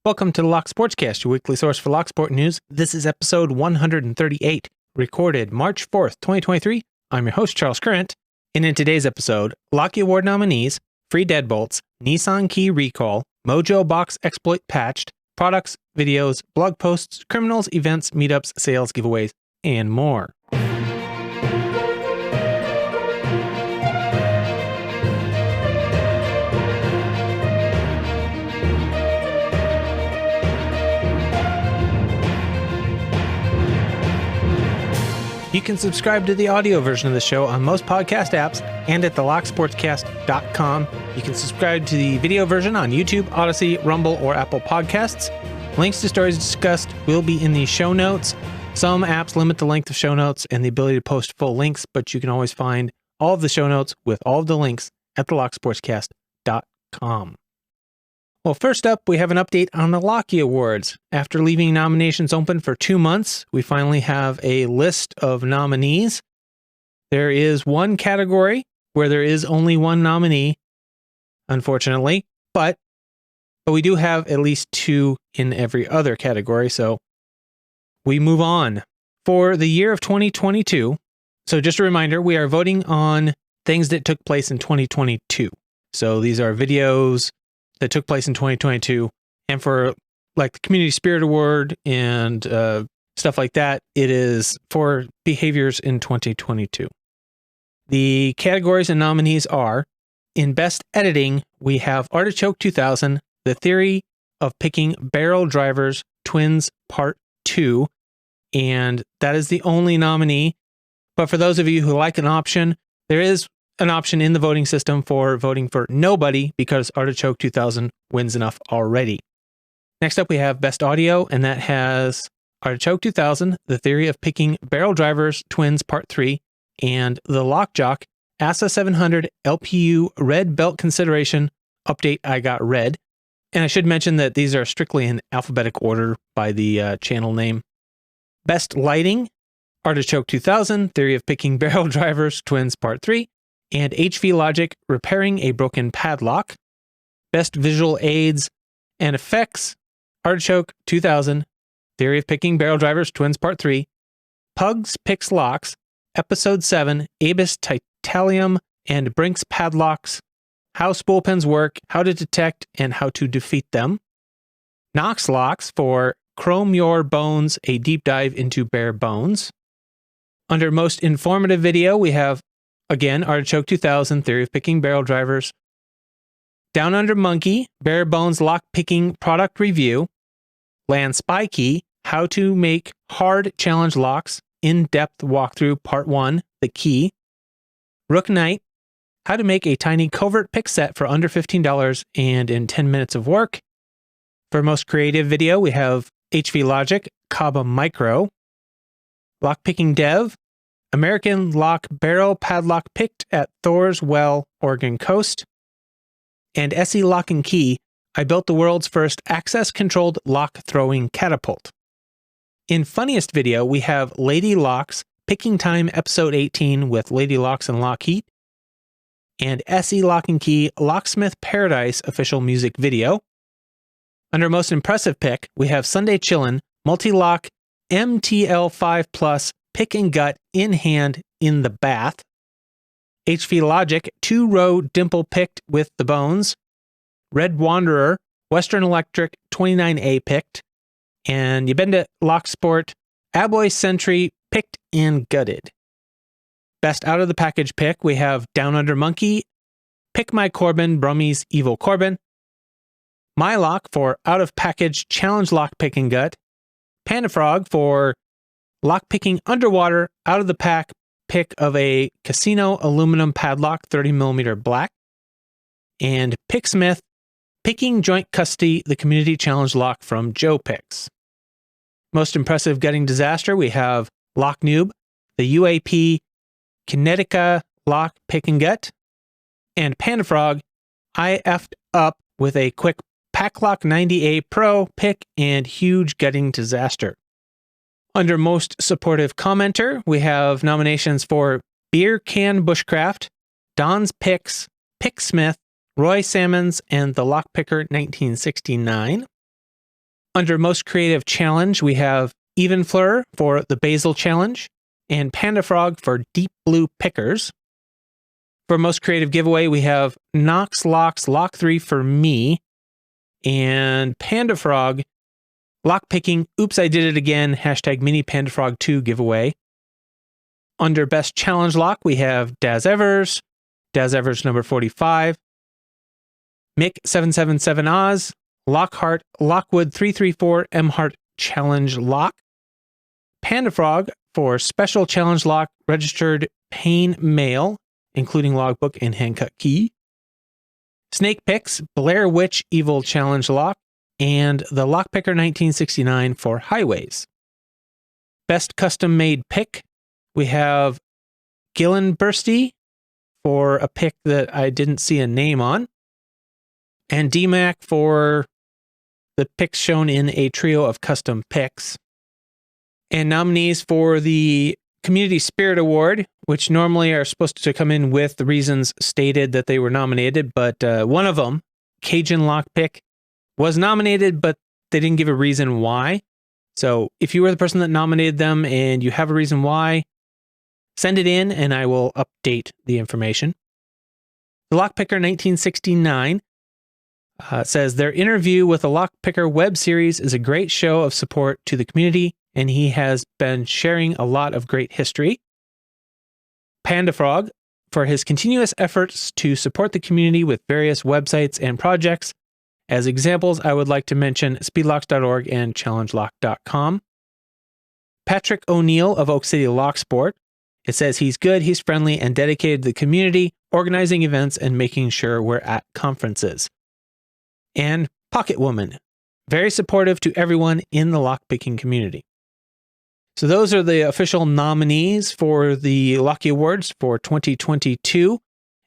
Welcome to the Lock Sportscast, your weekly source for Lock Sport news. This is episode 138, recorded March 4th, 2023. I'm your host, Charles Current, and in today's episode, Locky Award nominees, free deadbolts, Nissan key recall, MojoBox exploit patched, products, videos, blog posts, criminals, events, meetups, sales, giveaways, and more. You can subscribe to the audio version of the show on most podcast apps and at locksportscast.com. You can subscribe to the video version on YouTube, Odyssey, Rumble, or Apple Podcasts. Links to stories discussed will be in the show notes. Some apps limit the length of show notes and the ability to post full links, but you can always find all of the show notes with all of the links at locksportscast.com. Well, first up, we have an update on the Locky Awards. After leaving nominations open for 2 months, we finally have a list of nominees. There is one category where there is only one nominee, unfortunately, but we do have at least two in every other category, so we move on. For the year of 2022, so just a reminder, we are voting on things that took place in 2022. So these are videos that took place in 2022, and for like the Community Spirit Award and stuff like that, it is for behaviors in 2022. The categories and nominees are, in Best Editing, we have Artichoke 2000, The Theory of Picking Barrel Drivers Twins Part 2, and that is the only nominee. But for those of you who like an option, there is an option in the voting system for voting for nobody because Artichoke 2000 wins enough already. Next up, we have Best Audio, and that has Artichoke 2000, The Theory of Picking Barrel Drivers Twins Part 3, and The Lockjock, ASA 700 LPU Red Belt Consideration Update I Got Red. And I should mention that these are strictly in alphabetic order by the channel name. Best Lighting, Artichoke 2000, Theory of Picking Barrel Drivers Twins Part 3, and HV Logic, Repairing a Broken Padlock. Best Visual Aids and Effects, Artichoke 2000, Theory of Picking Barrel Drivers Twins Part 3, Pugs Picks Locks, Episode 7, Abus Titanium and Brinks Padlocks, How Spool Pins Work, How to Detect and How to Defeat Them. Knox Locks for Chrome Your Bones, a deep dive into bare bones. Under Most Informative Video, we have again, Artichoke 2000, Theory of Picking Barrel Drivers. Down Under Monkey, Bare Bones Lockpicking Product Review. Land Spikey, How to Make Hard Challenge Locks, In-Depth Walkthrough Part 1, The Key. Rook Knight, How to Make a Tiny Covert Pick Set for under $15 and in 10 minutes of work. For Most Creative Video, we have HV Logic, Kaba Micro. Lockpicking Dev, American Lock Barrel Padlock Picked at Thor's Well, Oregon Coast. And SE Lock and Key, I built the world's first access-controlled lock-throwing catapult. In Funniest Video, we have Lady Locks, Picking Time Episode 18 with Lady Locks and Lockheed. And SE Lock and Key, Locksmith Paradise official music video. Under Most Impressive Pick, we have Sunday Chillin', Multi-Lock MTL5 Plus, Pick and Gut in Hand in the Bath. HV Logic, 2-row dimple picked with the bones. Red Wanderer, Western Electric 29A picked. And Yabenda Locksport, Aboy Sentry picked and gutted. Best Out of the Package pick, we have Down Under Monkey, Pick My Corbin, Brummy's Evil Corbin. My Lock for Out of Package Challenge Lock Pick and Gut. Panda Frog for Lockpicking Underwater, Out of the Pack pick of a Casino Aluminum Padlock 30mm black. And Picksmith, Picking Joint Custody, the Community Challenge Lock from Joe Picks. Most Impressive Gutting Disaster, we have Lock Noob, the UAP Kinetica Lock Pick and Gut. And Panda Frog, I effed up with a quick Packlock 90A Pro pick and huge gutting disaster. Under Most Supportive Commenter, we have nominations for Beer Can Bushcraft, Don's Picks, Picksmith, Roy Salmons, and the Lockpicker 1969. Under Most Creative Challenge, we have Evenfleur for the Basil Challenge and Panda Frog for Deep Blue Pickers. For Most Creative Giveaway, we have Knox Locks Lock 3 for me and Panda Frog Lockpicking Oops, I Did It Again # Mini Panda Frog 2 giveaway. Under Best Challenge Lock, we have Daz Evers number 45, Mick777 Oz, Lockhart Lockwood 334 M Heart Challenge Lock, Panda Frog for Special Challenge Lock Registered Pain Mail, including logbook and handcut key, Snake Picks Blair Witch Evil Challenge Lock, and the Lockpicker 1969 for Highways. Best Custom Made Pick, we have Gillen Bursty for a pick that I didn't see a name on, and DMAC for the picks shown in a trio of custom picks. And nominees for the Community Spirit Award, which normally are supposed to come in with the reasons stated that they were nominated, but one of them, Cajun Lockpick, was nominated, but they didn't give a reason why. So if you were the person that nominated them and you have a reason why, send it in and I will update the information. The Lockpicker 1969 says their interview with the Lockpicker web series is a great show of support to the community, and he has been sharing a lot of great history. Panda Frog for his continuous efforts to support the community with various websites and projects. As examples, I would like to mention speedlocks.org and challengelock.com. Patrick O'Neill of Oak City Locksport. It says he's good, he's friendly, and dedicated to the community, organizing events and making sure we're at conferences. And Pocket Woman, very supportive to everyone in the lockpicking community. So those are the official nominees for the Locky Awards for 2022,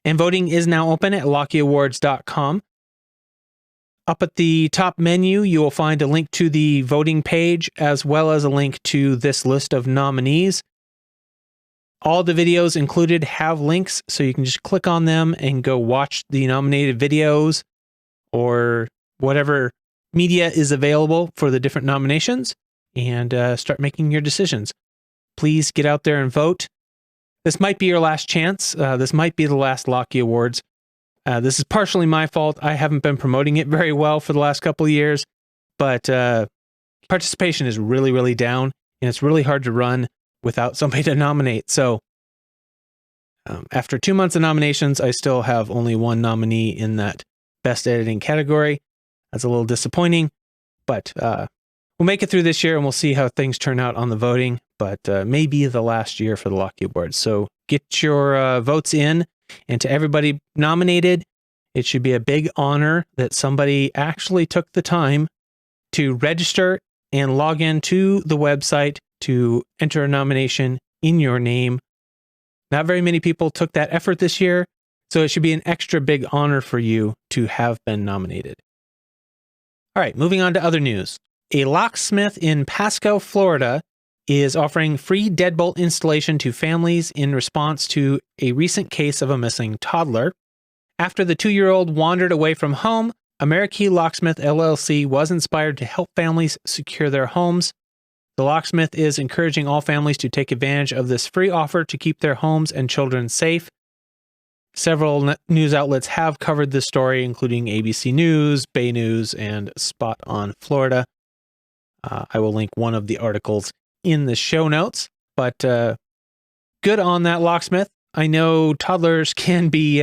and voting is now open at lockyawards.com. Up at the top menu, you will find a link to the voting page, as well as a link to this list of nominees. All the videos included have links, so you can just click on them and go watch the nominated videos or whatever media is available for the different nominations, and start making your decisions. Please get out there and vote. This might be your last chance. This might be the last Locky Awards. This is partially my fault. I haven't been promoting it very well for the last couple of years, but participation is really, really down, and it's really hard to run without somebody to nominate. So after 2 months of nominations, I still have only one nominee in that best editing category. That's a little disappointing, but we'll make it through this year and we'll see how things turn out on the voting, but maybe the last year for the Locky Awards. So get your votes in, and to everybody nominated, it should be a big honor that somebody actually took the time to register and log in to the website to enter a nomination in your name. Not very many people took that effort this year, so it should be an extra big honor for you to have been nominated. All right, moving on to other news. A locksmith in Pasco, Florida is offering free deadbolt installation to families in response to a recent case of a missing toddler. After the 2-year-old wandered away from home, Amerikey Locksmith LLC was inspired to help families secure their homes. The locksmith is encouraging all families to take advantage of this free offer to keep their homes and children safe. Several news outlets have covered this story, including ABC News, Bay News, and Spot on Florida. I will link one of the articles in the show notes, but good on that locksmith. I know toddlers can be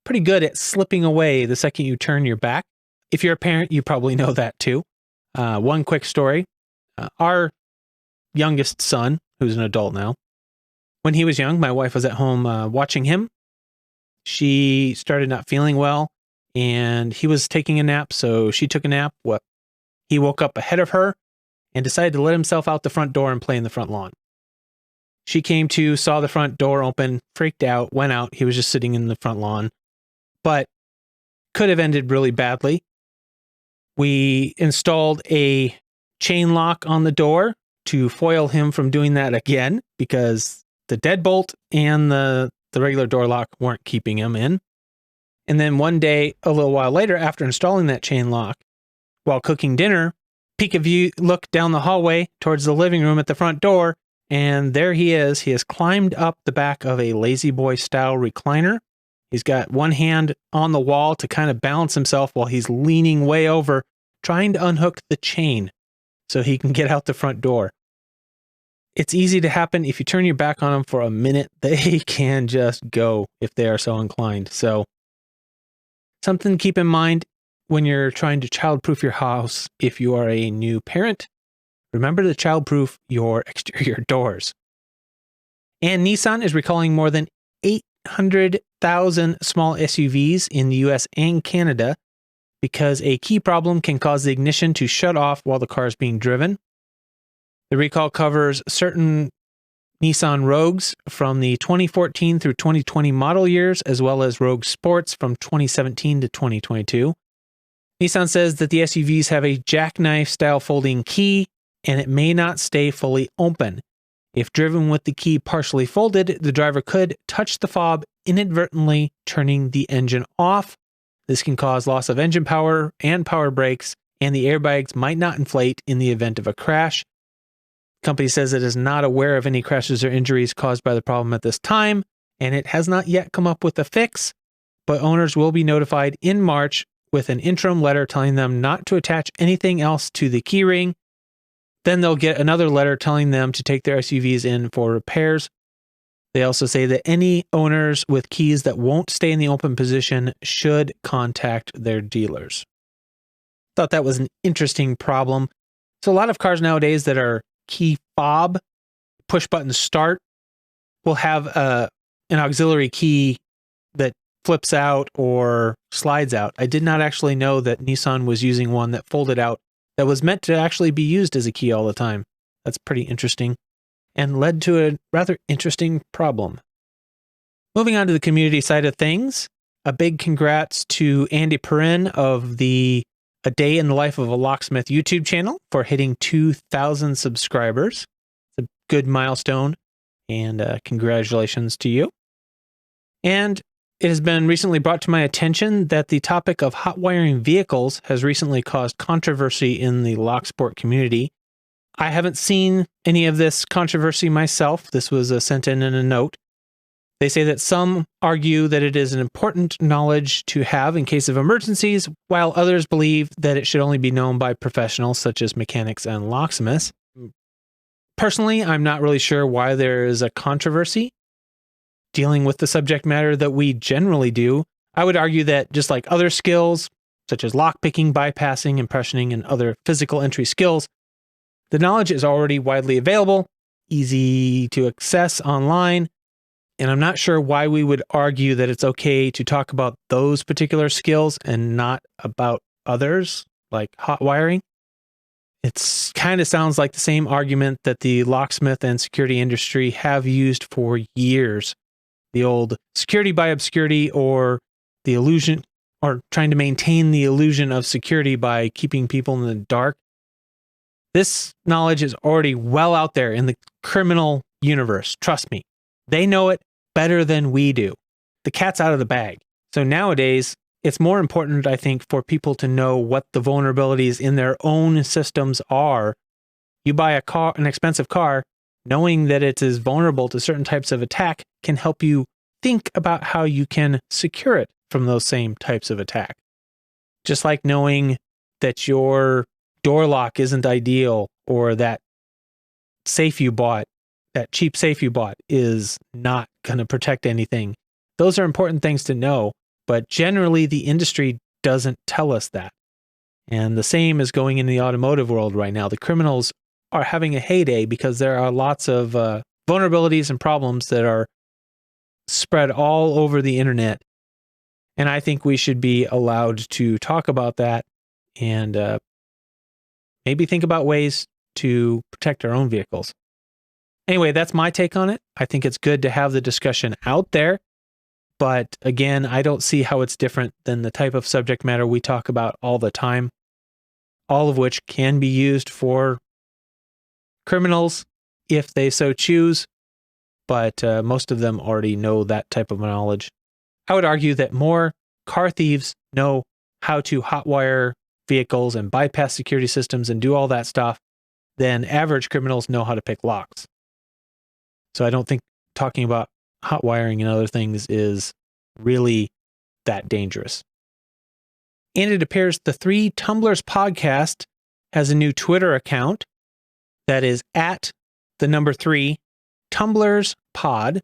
pretty good at slipping away the second you turn your back. If you're a parent, you probably know that too. One quick story. Our youngest son, who's an adult now, when he was young, my wife was at home watching him. She started not feeling well, and he was taking a nap, so she took a nap. He woke up ahead of her and decided to let himself out the front door and play in the front lawn. She came to, saw the front door open, freaked out, went out. He was just sitting in the front lawn, but could have ended really badly. We installed a chain lock on the door to foil him from doing that again, because the deadbolt and the regular door lock weren't keeping him in. And then one day, a little while later, after installing that chain lock, while cooking dinner, peek a view, look down the hallway towards the living room at the front door, and there he is. He has climbed up the back of a Lazy Boy style recliner. He's got one hand on the wall to kind of balance himself while he's leaning way over, trying to unhook the chain so he can get out the front door. It's easy to happen. If you turn your back on them for a minute, they can just go if they are so inclined. So something to keep in mind when you're trying to childproof your house if you are a new parent. Remember to childproof your exterior doors. And Nissan is recalling more than 800,000 small SUVs in the US and Canada because a key problem can cause the ignition to shut off while the car is being driven. The recall covers certain Nissan Rogues from the 2014 through 2020 model years, as well as Rogue Sports from 2017 to 2022. Nissan says that the SUVs have a jackknife-style folding key, and it may not stay fully open. If driven with the key partially folded, the driver could touch the fob, inadvertently turning the engine off. This can cause loss of engine power and power brakes, and the airbags might not inflate in the event of a crash. The company says it is not aware of any crashes or injuries caused by the problem at this time, and it has not yet come up with a fix, but owners will be notified in March with an interim letter telling them not to attach anything else to the keyring. Then they'll get another letter telling them to take their SUVs in for repairs. They also say that any owners with keys that won't stay in the open position should contact their dealers. Thought that was an interesting problem. So a lot of cars nowadays that are key fob, push button start, will have an auxiliary key that flips out or slides out. I did not actually know that Nissan was using one that folded out that was meant to actually be used as a key all the time. That's pretty interesting and led to a rather interesting problem. Moving on to the community side of things, a big congrats to Andy Perrin of the A Day in the Life of a Locksmith YouTube channel for hitting 2,000 subscribers. It's a good milestone, and congratulations to you. And it has been recently brought to my attention that the topic of hot wiring vehicles has recently caused controversy in the locksport community. I haven't seen any of this controversy myself. This was sent in a note. They say that some argue that it is an important knowledge to have in case of emergencies, while others believe that it should only be known by professionals such as mechanics and locksmiths. Personally, I'm not really sure why there is a controversy dealing with the subject matter that we generally do. I would argue that just like other skills, such as lockpicking, bypassing, impressioning, and other physical entry skills, the knowledge is already widely available, easy to access online, and I'm not sure why we would argue that it's okay to talk about those particular skills and not about others, like hot wiring. It kind of sounds like the same argument that the locksmith and security industry have used for years. The old security by obscurity, or the illusion, or trying to maintain the illusion of security by keeping people in the dark. This knowledge is already well out there in the criminal universe. Trust me. They know it better than we do. The cat's out of the bag. So nowadays, it's more important, I think, for people to know what the vulnerabilities in their own systems are. You buy an expensive car, knowing that it is vulnerable to certain types of attack can help you think about how you can secure it from those same types of attack. Just like knowing that your door lock isn't ideal, or that safe you bought, that cheap safe you bought is not going to protect anything. Those are important things to know, but generally the industry doesn't tell us that. And the same is going in the automotive world right now. The criminals are having a heyday because there are lots of vulnerabilities and problems that are spread all over the internet. And I think we should be allowed to talk about that and maybe think about ways to protect our own vehicles. Anyway, that's my take on it. I think it's good to have the discussion out there. But again, I don't see how it's different than the type of subject matter we talk about all the time, all of which can be used for criminals if they so choose, but most of them already know that type of knowledge. I would argue that more car thieves know how to hotwire vehicles and bypass security systems and do all that stuff, then average criminals know how to pick locks. So I don't think talking about hot wiring and other things is really that dangerous. And it appears the 3 Tumblers podcast has a new Twitter account that is at the number 3 Tumblers Pod.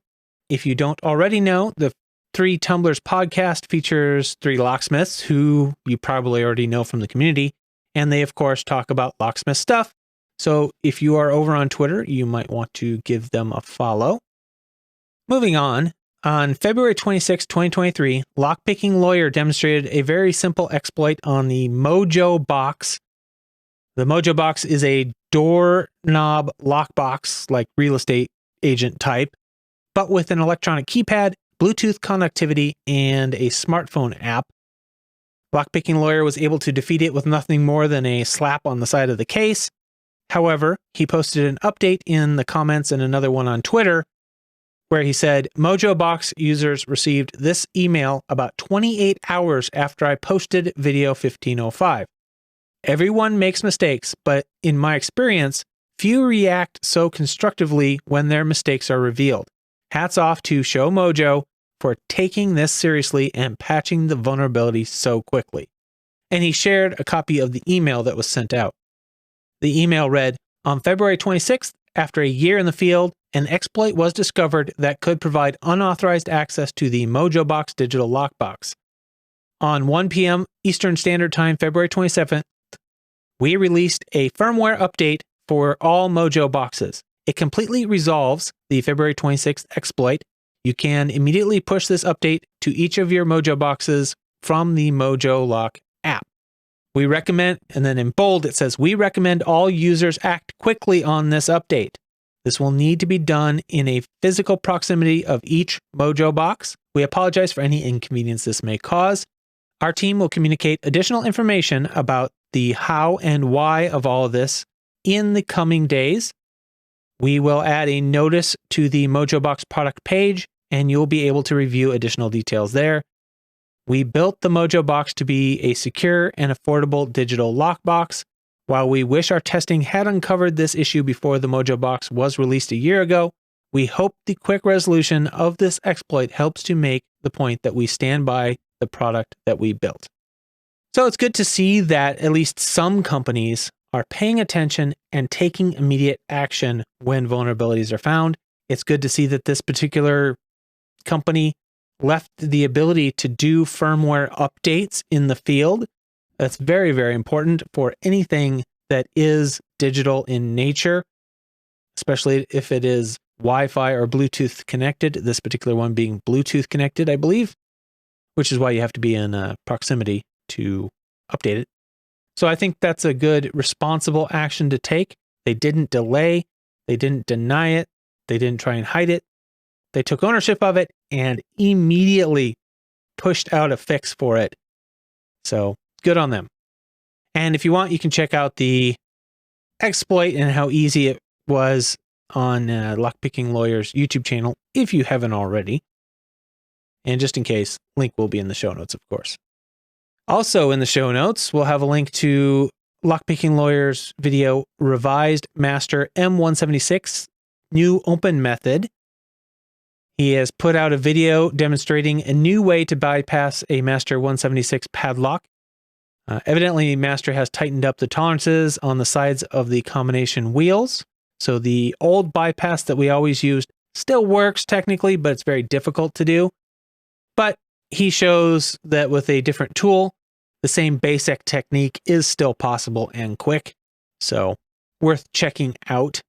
If you don't already know, the 3 Tumblers podcast features 3 locksmiths who you probably already know from the community. And they, of course, talk about locksmith stuff. So if you are over on Twitter, you might want to give them a follow. Moving on February 26, 2023, Lockpicking Lawyer demonstrated a very simple exploit on the MojoBox. The MojoBox is a doorknob lockbox, like real estate agent type, but with an electronic keypad, Bluetooth connectivity, and a smartphone app. Lockpicking Lawyer was able to defeat it with nothing more than a slap on the side of the case. However, he posted an update in the comments and another one on Twitter where he said, MojoBox users received this email about 28 hours after I posted video 1505. Everyone makes mistakes, but in my experience, few react so constructively when their mistakes are revealed. Hats off to Show Mojo for taking this seriously and patching the vulnerability so quickly. And he shared a copy of the email that was sent out. The email read, on February 26th, after a year in the field, an exploit was discovered that could provide unauthorized access to the MojoBox digital lockbox. On 1 p.m. Eastern Standard Time, February 27th, we released a firmware update for all MojoBoxes. It completely resolves the February 26th exploit. You can immediately push this update to each of your MojoBoxes from the Mojo Lock app. We recommend, and then in bold it says, we recommend all users act quickly on this update. This will need to be done in a physical proximity of each MojoBox. We apologize for any inconvenience this may cause. Our team will communicate additional information about the how and why of all of this in the coming days. We will add a notice to the MojoBox product page, and you'll be able to review additional details there. We built the MojoBox to be a secure and affordable digital lockbox. While we wish our testing had uncovered this issue before the MojoBox was released a year ago, we hope the quick resolution of this exploit helps to make the point that we stand by the product that we built. So it's good to see that at least some companies are paying attention and taking immediate action when vulnerabilities are found. It's good to see that this particular company left the ability to do firmware updates in the field. That's very, very important for anything that is digital in nature, especially if it is Wi-Fi or Bluetooth connected, this particular one being Bluetooth connected, I believe, which is why you have to be in proximity to update it. So I think that's a good, responsible action to take. They didn't delay. They didn't deny it. They didn't try and hide it. They took ownership of it and immediately pushed out a fix for it. So good on them. And if you want, you can check out the exploit and how easy it was on Lockpicking Lawyer's YouTube channel, if you haven't already. And just in case, link will be in the show notes, of course. Also in the show notes, we'll have a link to Lockpicking Lawyer's video, Revised Master M176 New Open Method. He has put out a video demonstrating a new way to bypass a Master 176 padlock. Evidently, Master has tightened up the tolerances on the sides of the combination wheels. So the old bypass that we always used still works technically, but it's very difficult to do. But he shows that with a different tool, the same basic technique is still possible and quick. So worth checking out.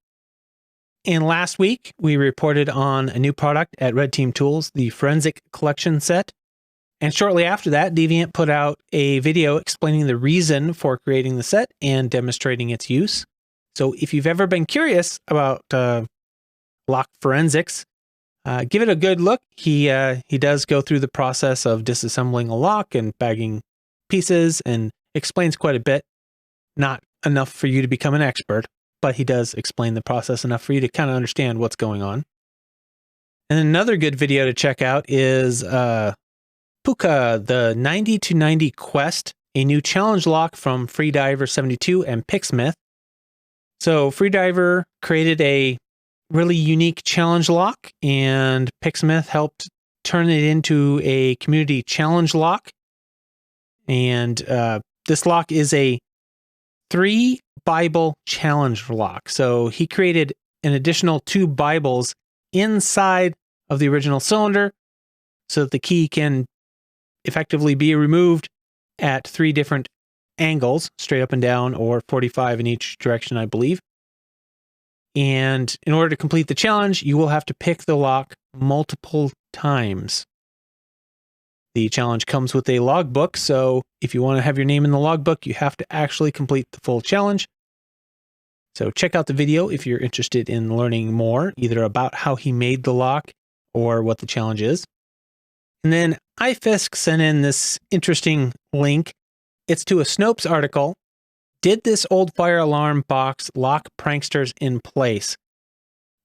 And last week, we reported on a new product at Red Team Tools, the Forensic Collection Set. And shortly after that, Deviant put out a video explaining the reason for creating the set and demonstrating its use. So if you've ever been curious about lock forensics, give it a good look. He does go through the process of disassembling a lock and bagging pieces and explains quite a bit. Not enough for you to become an expert, but he does explain the process enough for you to kind of understand what's going on. And another good video to check out is Puka, the 90 to 90 Quest a new challenge lock from Freediver72 and Picksmith. So Freediver created a really unique challenge lock, and Picksmith helped turn it into a community challenge lock. And this lock is a 3 Bible challenge lock. So he created an additional 2 Bibles inside of the original cylinder so that the key can effectively be removed at 3 different angles, straight up and down, or 45 in each direction, I believe. And in order to complete the challenge, you will have to pick the lock multiple times. The challenge comes with a logbook, so if you want to have your name in the logbook, you have to actually complete the full challenge. So check out the video if you're interested in learning more, either about how he made the lock or what the challenge is. And then iFisk sent in this interesting link. It's to a Snopes article. Did this old fire alarm box lock pranksters in place?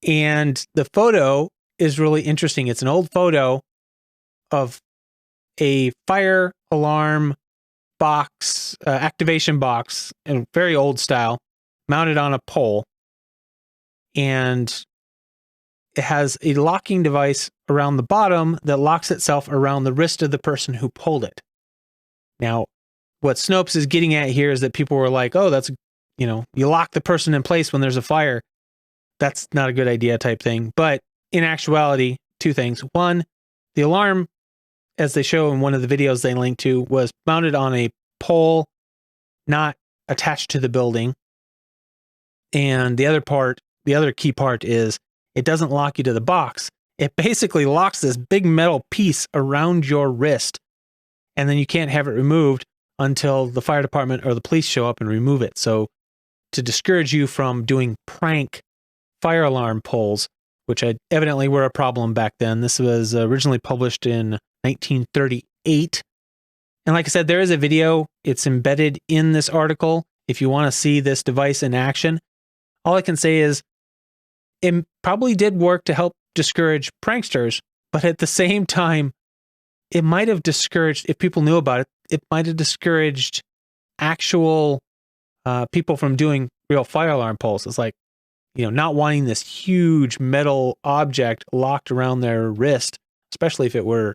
And the photo is really interesting. It's an old photo of a fire alarm box, activation box, in very old style, mounted on a pole. And it has a locking device around the bottom that locks itself around the wrist of the person who pulled it. Now, what Snopes is getting at here is that people were like, oh, that's, you lock the person in place when there's a fire. That's not a good idea type thing. But in actuality, 2 things. One, the alarm, as they show in one of the videos they linked to, was mounted on a pole, not attached to the building. And the other key part is it doesn't lock you to the box. It basically locks this big metal piece around your wrist, and then you can't have it removed until the fire department or the police show up and remove it. So to discourage you from doing prank fire alarm pulls, which evidently were a problem back then. This was originally published in 1938. And like I said, there is a video. It's embedded in this article if you want to see this device in action. All I can say is it probably did work to help discourage pranksters, but at the same time, it might have discouraged, if people knew about it, it might have discouraged actual people from doing real fire alarm pulls. It's like, not wanting this huge metal object locked around their wrist, especially if it were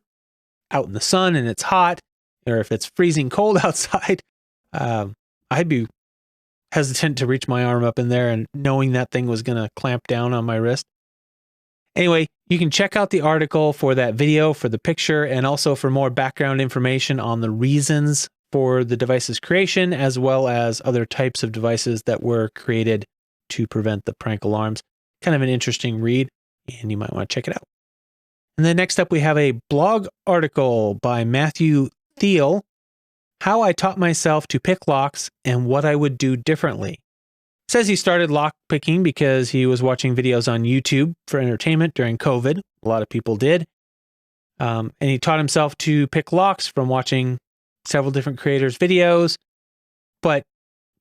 out in the sun and it's hot, or if it's freezing cold outside. I'd be hesitant to reach my arm up in there and knowing that thing was going to clamp down on my wrist. Anyway, you can check out the article for that video, for the picture, and also for more background information on the reasons for the device's creation, as well as other types of devices that were created to prevent the prank alarms. Kind of an interesting read, and you might want to check it out. And then next up, we have a blog article by Matthew Thiel, How I Taught Myself to Pick Locks and What I Would Do Differently. Says he started lock picking because he was watching videos on YouTube for entertainment during COVID. A lot of people did. And he taught himself to pick locks from watching several different creators' videos, but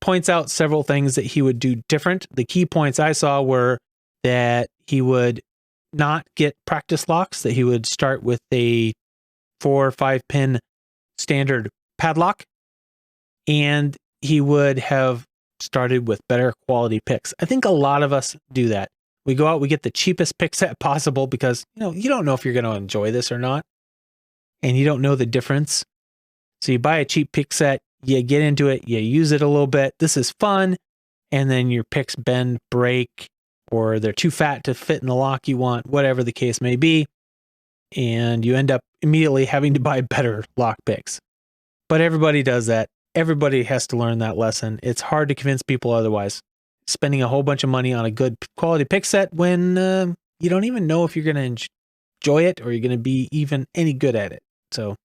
points out several things that he would do different. The key points I saw were that he would not get practice locks, that he would start with a 4 or 5 pin standard padlock, and he would have started with better quality picks. I think a lot of us do that. We go out, we get the cheapest pick set possible because, you don't know if you're going to enjoy this or not, and you don't know the difference. So you buy a cheap pick set, you get into it, you use it a little bit. This is fun. And then your picks bend, break, or they're too fat to fit in the lock you want, whatever the case may be. And you end up immediately having to buy better lock picks. But everybody does that. Everybody has to learn that lesson. It's hard to convince people otherwise. Spending a whole bunch of money on a good quality pick set when you don't even know if you're going to enjoy it or you're going to be even any good at it. So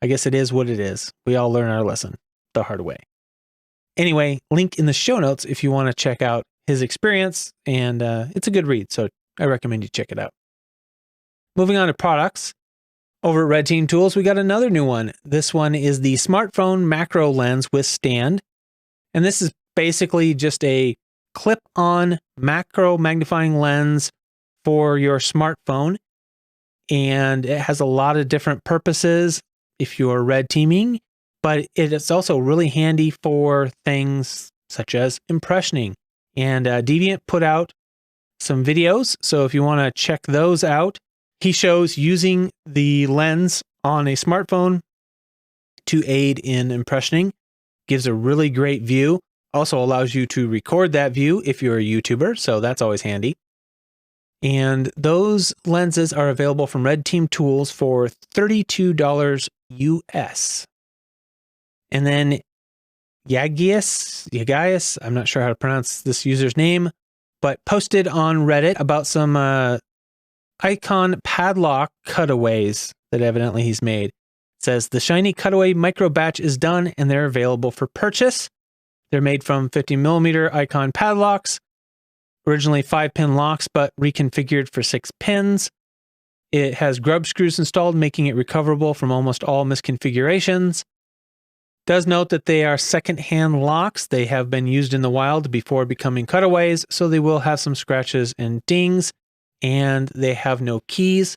I guess it is what it is. We all learn our lesson the hard way. Anyway, link in the show notes if you want to check out his experience, and it's a good read, so I recommend you check it out. Moving on to products. Over at Red Team Tools, we got another new one. This one is the smartphone macro lens with stand. And this is basically just a clip-on macro magnifying lens for your smartphone. And it has a lot of different purposes. If you're red teaming, but it is also really handy for things such as impressioning. And Deviant put out some videos, so if you want to check those out, he shows using the lens on a smartphone to aid in impressioning. Gives a really great view. Also allows you to record that view if you're a YouTuber, so that's always handy. And those lenses are available from Red Team Tools for $32 US. And then Yagius, I'm not sure how to pronounce this user's name, but posted on Reddit about some icon padlock cutaways that evidently he's made. It says the shiny cutaway micro batch is done and they're available for purchase. They're made from 50mm icon padlocks, originally 5-pin locks, but reconfigured for 6 pins. It has grub screws installed, making it recoverable from almost all misconfigurations. Does note that they are second-hand locks. They have been used in the wild before becoming cutaways, so they will have some scratches and dings, and they have no keys.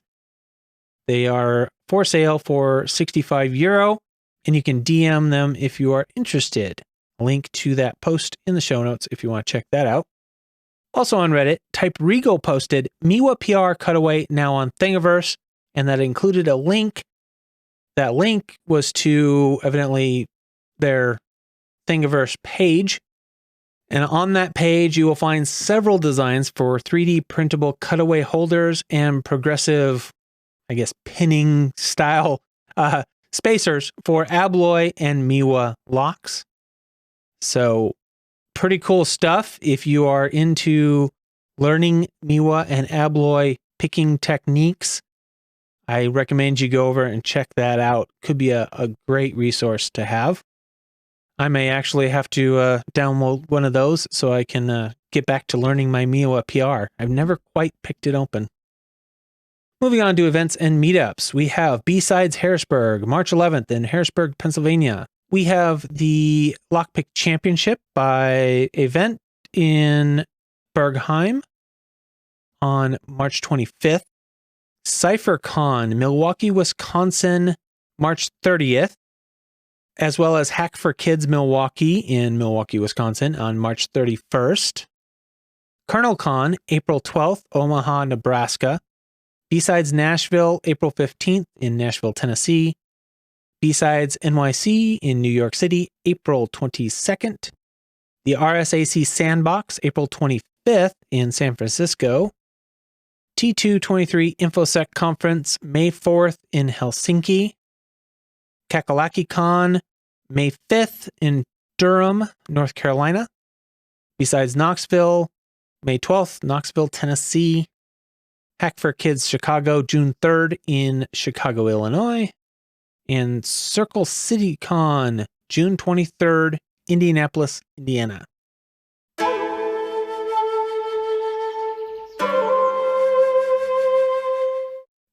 They are for sale for €65, and you can DM them if you are interested. Link to that post in the show notes if you want to check that out. Also on Reddit, Type Regal posted Miwa PR cutaway now on Thingiverse, and that included a link. That link was to evidently their Thingiverse page. And on that page, you will find several designs for 3D printable cutaway holders and progressive, I guess, pinning style spacers for Abloy and Miwa locks. So pretty cool stuff. If you are into learning Miwa and Abloy picking techniques, I recommend you go over and check that out. Could be a great resource to have. I may actually have to download one of those so I can get back to learning my Miwa PR. I've never quite picked it open. Moving on to events and meetups. We have B-Sides Harrisburg, March 11th in Harrisburg, Pennsylvania. We have the Lockpick Championship by event in Bergheim on March 25th. CypherCon, Milwaukee, Wisconsin, March 30th, as well as Hack for Kids Milwaukee in Milwaukee, Wisconsin on March 31st. KernelCon, April 12th, Omaha, Nebraska. B-Sides Nashville, April 15th in Nashville, Tennessee. B-Sides NYC in New York City, April 22nd. The RSAC Sandbox, April 25th in San Francisco. T223 InfoSec Conference, May 4th in Helsinki. KakalakiCon, May 5th in Durham, North Carolina. B-Sides Knoxville, May 12th, Knoxville, Tennessee. Hack for Kids Chicago, June 3rd in Chicago, Illinois. And Circle City Con, June 23rd, Indianapolis, Indiana.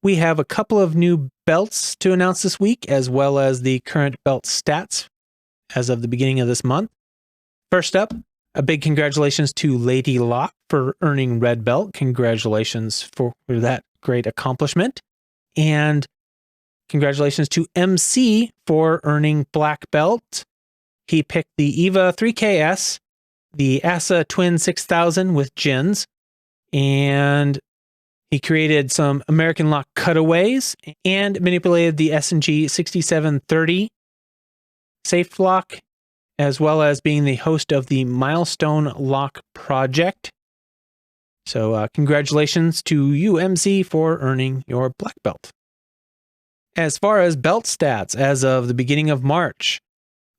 We have a couple of new belts to announce this week, as well as the current belt stats as of the beginning of this month. First up, a big congratulations to Lady Lock for earning red belt. Congratulations for that great accomplishment. And congratulations to MC for earning black belt. He picked the EVA 3KS, the ASA Twin 6000 with gins, and he created some American Lock cutaways and manipulated the S&G 6730 safe lock, as well as being the host of the Milestone Lock project. So congratulations to you, MC, for earning your black belt. As far as belt stats, as of the beginning of March,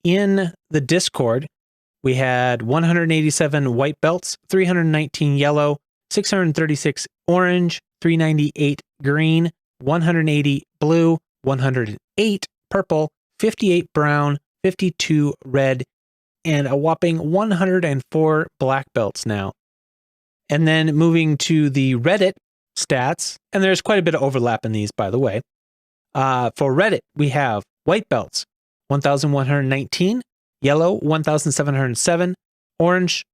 in the Discord, we had 187 white belts, 319 yellow, 636 orange, 398 green, 180 blue, 108 purple, 58 brown, 52 red, and a whopping 104 black belts now. And then moving to the Reddit stats, and there's quite a bit of overlap in these, by the way. For Reddit, we have white belts, 1,119, yellow, 1,707, orange,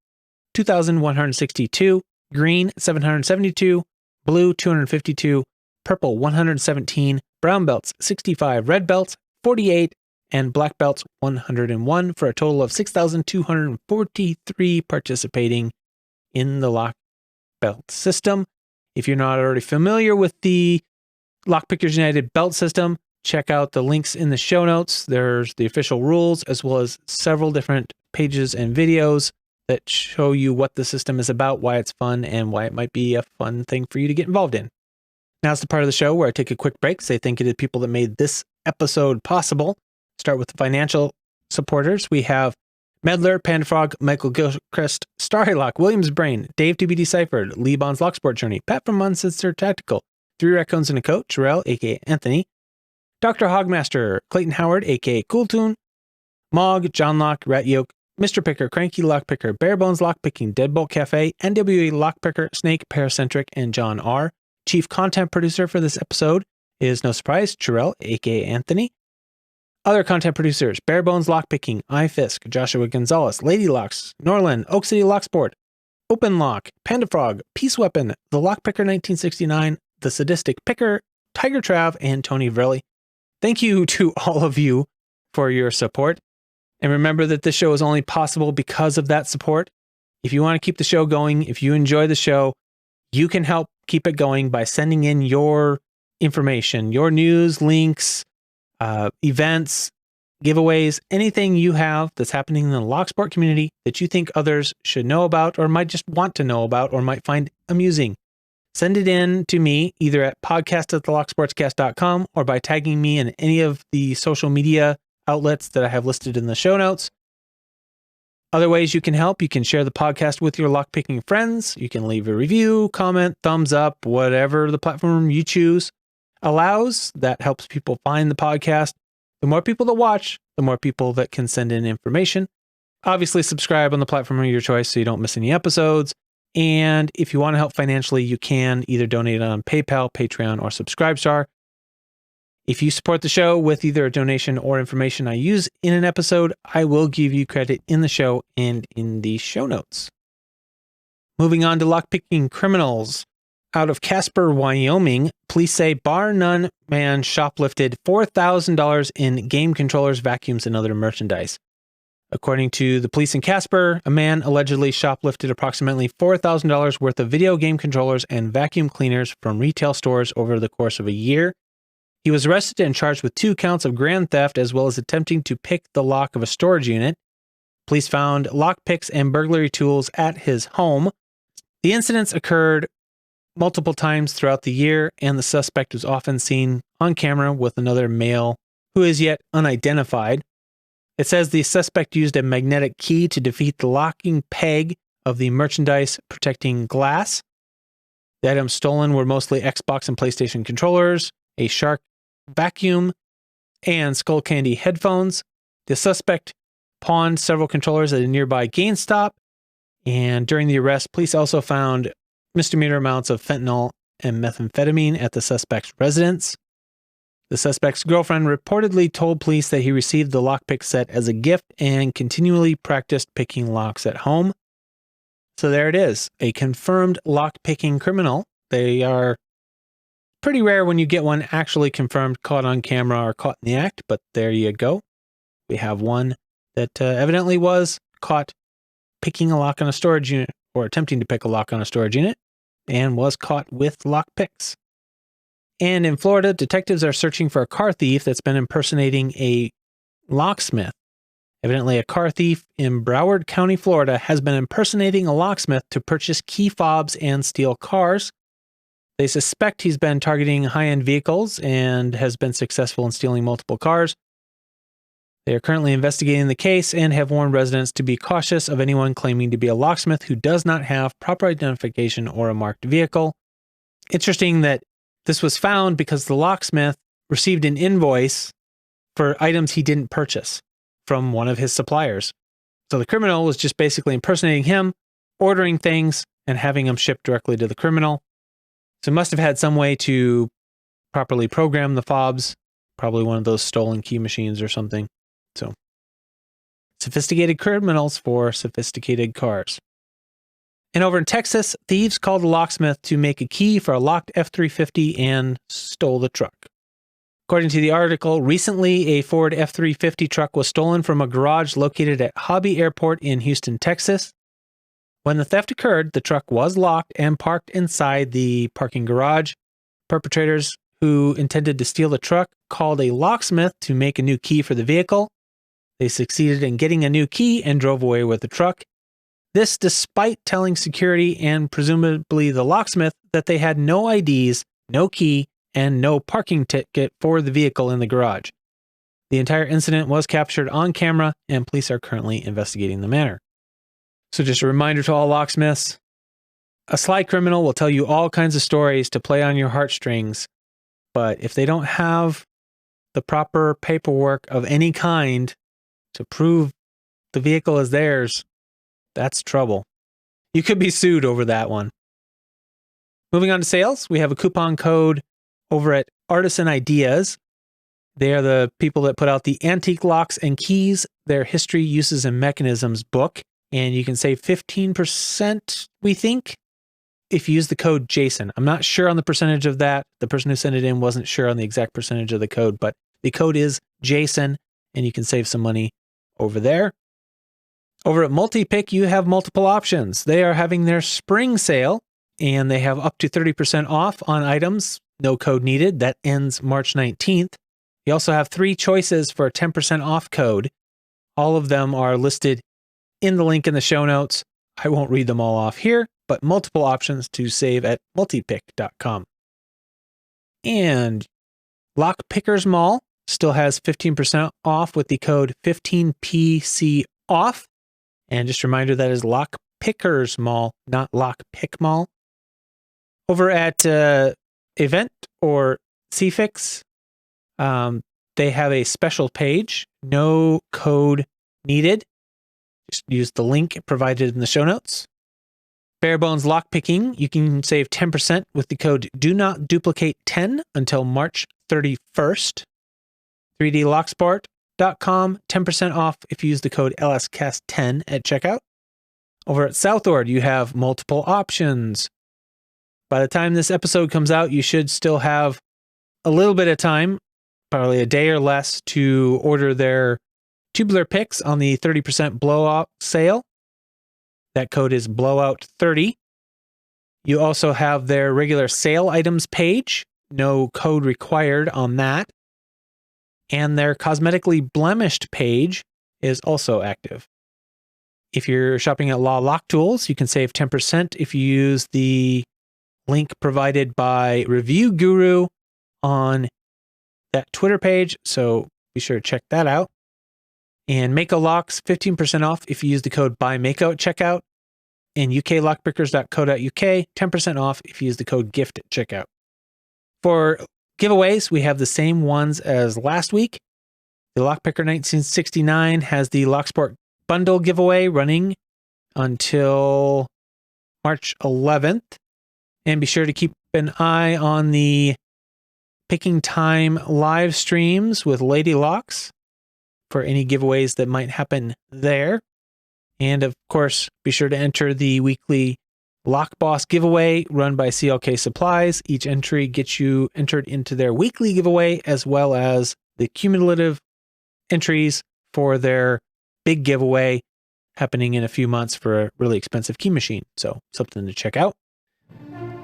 2,162, green, 772, blue, 252, purple, 117, brown belts, 65, red belts, 48, and black belts 101 for a total of 6,243 participating in the lock belt system. If you're not already familiar with the Lockpickers United belt system, check out the links in the show notes. There's the official rules as well as several different pages and videos that show you what the system is about, why it's fun, and why it might be a fun thing for you to get involved in. Now's the part of the show where I take a quick break, say thank you to the people that made this episode possible. Start with the financial supporters. We have Medler, Pandafrog, Michael Gilchrist, Starrylock, Williams Brain, Dave to be Deciphered, Lee Bond's Locksport Journey, Pat from Uncensored Tactical, 3 Raccoons and a Coat, Jarrell, aka Anthony, DoctorHogmaster, Clayton Howard, aka Kewltune, Mog, Jon Lock, Ratyoke, MrPickur, CrankyLockPicker, Barebones Lockpicking, Deadbolt Cafe, NWA Lockpicker, Snake, Paracentric, and John R. Chief content producer for this episode is, no surprise, Jarrell, aka Anthony. Other content producers, Barebones Lockpicking, iFisk, Joshua Gonzalez, Lady Locks, Norland, Oak City Locksport, Open Lock, Pandafrog, Peace Weapon, The Lockpicker 1969, The Sadistic Picker, Tiger Trav, and Tony Vrelli. Thank you to all of you for your support. And remember that this show is only possible because of that support. If you want to keep the show going, if you enjoy the show, you can help keep it going by sending in your information, your news, links, events, giveaways, anything you have that's happening in the Locksport community that you think others should know about or might just want to know about or might find amusing. Send it in to me either at podcast@thelocksportscast.com or by tagging me in any of the social media outlets that I have listed in the show notes. Other ways you can help, you can share the podcast with your lockpicking friends. You can leave a review, comment, thumbs up, whatever the platform you choose allows. That helps people find the podcast. The more people that watch, the more people that can send in information. Obviously, subscribe on the platform of your choice so you don't miss any episodes. And if you want to help financially, you can either donate on PayPal, Patreon, or Subscribestar. If you support the show with either a donation or information I use in an episode, I will give you credit in the show and in the show notes. Moving on to lockpicking criminals. Out of Casper, Wyoming, police say bar none man shoplifted $4,000 in game controllers, vacuums, and other merchandise. According to the police in Casper, a man allegedly shoplifted approximately $4,000 worth of video game controllers and vacuum cleaners from retail stores over the course of a year. He was arrested and charged with 2 counts of grand theft as well as attempting to pick the lock of a storage unit. Police found lock picks and burglary tools at his home. The incidents occurred multiple times throughout the year, and the suspect was often seen on camera with another male who is yet unidentified. It says the suspect used a magnetic key to defeat the locking peg of the merchandise protecting glass. The items stolen were mostly Xbox and PlayStation controllers, a Shark vacuum, and Skull Candy headphones. The suspect pawned several controllers at a nearby GameStop, and during the arrest, police also found misdemeanor amounts of fentanyl and methamphetamine at the suspect's residence. The suspect's girlfriend reportedly told police that he received the lockpick set as a gift and continually practiced picking locks at home. So there it is, a confirmed lockpicking criminal. They are pretty rare when you get one actually confirmed, caught on camera or caught in the act, but there you go. We have one that evidently was caught picking a lock on a storage unit or attempting to pick a lock on a storage unit and was caught with lockpicks. And in Florida, detectives are searching for a car thief that's been impersonating a locksmith. Evidently, a car thief in Broward County, Florida, has been impersonating a locksmith to purchase key fobs and steal cars. They suspect he's been targeting high-end vehicles and has been successful in stealing multiple cars. They are currently investigating the case and have warned residents to be cautious of anyone claiming to be a locksmith who does not have proper identification or a marked vehicle. Interesting that this was found because the locksmith received an invoice for items he didn't purchase from one of his suppliers. So the criminal was just basically impersonating him, ordering things, and having them shipped directly to the criminal. So he must have had some way to properly program the fobs, probably one of those stolen key machines or something. So, sophisticated criminals for sophisticated cars. And over in Texas, thieves called a locksmith to make a key for a locked F-350 and stole the truck. According to the article, recently a Ford F-350 truck was stolen from a garage located at Hobby Airport in Houston, Texas. When the theft occurred, the truck was locked and parked inside the parking garage. Perpetrators who intended to steal the truck called a locksmith to make a new key for the vehicle. They succeeded in getting a new key and drove away with the truck. This despite telling security and presumably the locksmith that they had no IDs, no key, and no parking ticket for the vehicle in the garage. The entire incident was captured on camera, and police are currently investigating the matter. So just a reminder to all locksmiths, a sly criminal will tell you all kinds of stories to play on your heartstrings, but if they don't have the proper paperwork of any kind to prove the vehicle is theirs, that's trouble. You could be sued over that one. Moving on to sales, we have a coupon code over at Artisan Ideas. They are the people that put out the Antique Locks and Keys, Their History, Uses, and Mechanisms book. And you can save 15%, we think, if you use the code Jason. I'm not sure on the percentage of that. The person who sent it in wasn't sure on the exact percentage of the code, but the code is Jason, and you can save some money over there. Over at MultiPick, you have multiple options. They are having their spring sale, and they have up to 30% off on items. No code needed. That ends March 19th. You also have 3 choices for a 10% off code. All of them are listed in the link in the show notes. I won't read them all off here, but multiple options to save at multipick.com. And Lockpickers Mall still has 15% off with the code 15PCOFF. And just a reminder, that is Lockpickers Mall, not Lockpick Mall. Over at Event or CFix, they have a special page, no code needed. Just use the link provided in the show notes. Barebones Lockpicking, you can save 10% with the code DO-NOT-DUPLICATE-10 until March 31st. 3dlocksport.com, 10% off if you use the code LSCast10 at checkout. Over at Southord, you have multiple options. By the time this episode comes out, you should still have a little bit of time, probably a day or less, to order their tubular picks on the 30% blowout sale. That code is blowout30. You also have their regular sale items page. No code required on that. And their cosmetically blemished page is also active. If you're shopping at Law Lock Tools, you can save 10% if you use the link provided by Review Guru on that Twitter page, so be sure to check that out. And Mako Locks, 15% off if you use the code BUYMAKO at checkout. And uklockpickers.co.uk, 10% off if you use the code GIFT at checkout. For giveaways, we have the same ones as last week. The Lockpicker 1969 has the Locksport bundle giveaway running until March 11th. And be sure to keep an eye on the Picking Time live streams with Lady Locks for any giveaways that might happen there. And of course, be sure to enter the weekly Lock Boss giveaway run by CLK Supplies. Each entry gets you entered into their weekly giveaway, as well as the cumulative entries for their big giveaway happening in a few months for a really expensive key machine. So something to check out.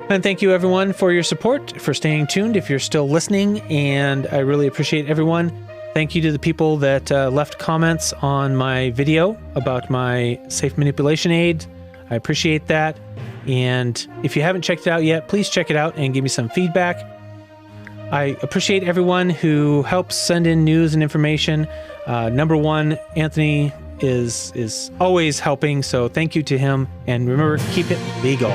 And thank you everyone for your support, for staying tuned if you're still listening, and I really appreciate everyone. Thank you to the people that left comments on my video about my safe manipulation aid. I appreciate that. And if you haven't checked it out yet, please check it out and give me some feedback. I appreciate everyone who helps send in news and information. Number one, Anthony is always helping, so thank you to him. And remember, keep it legal.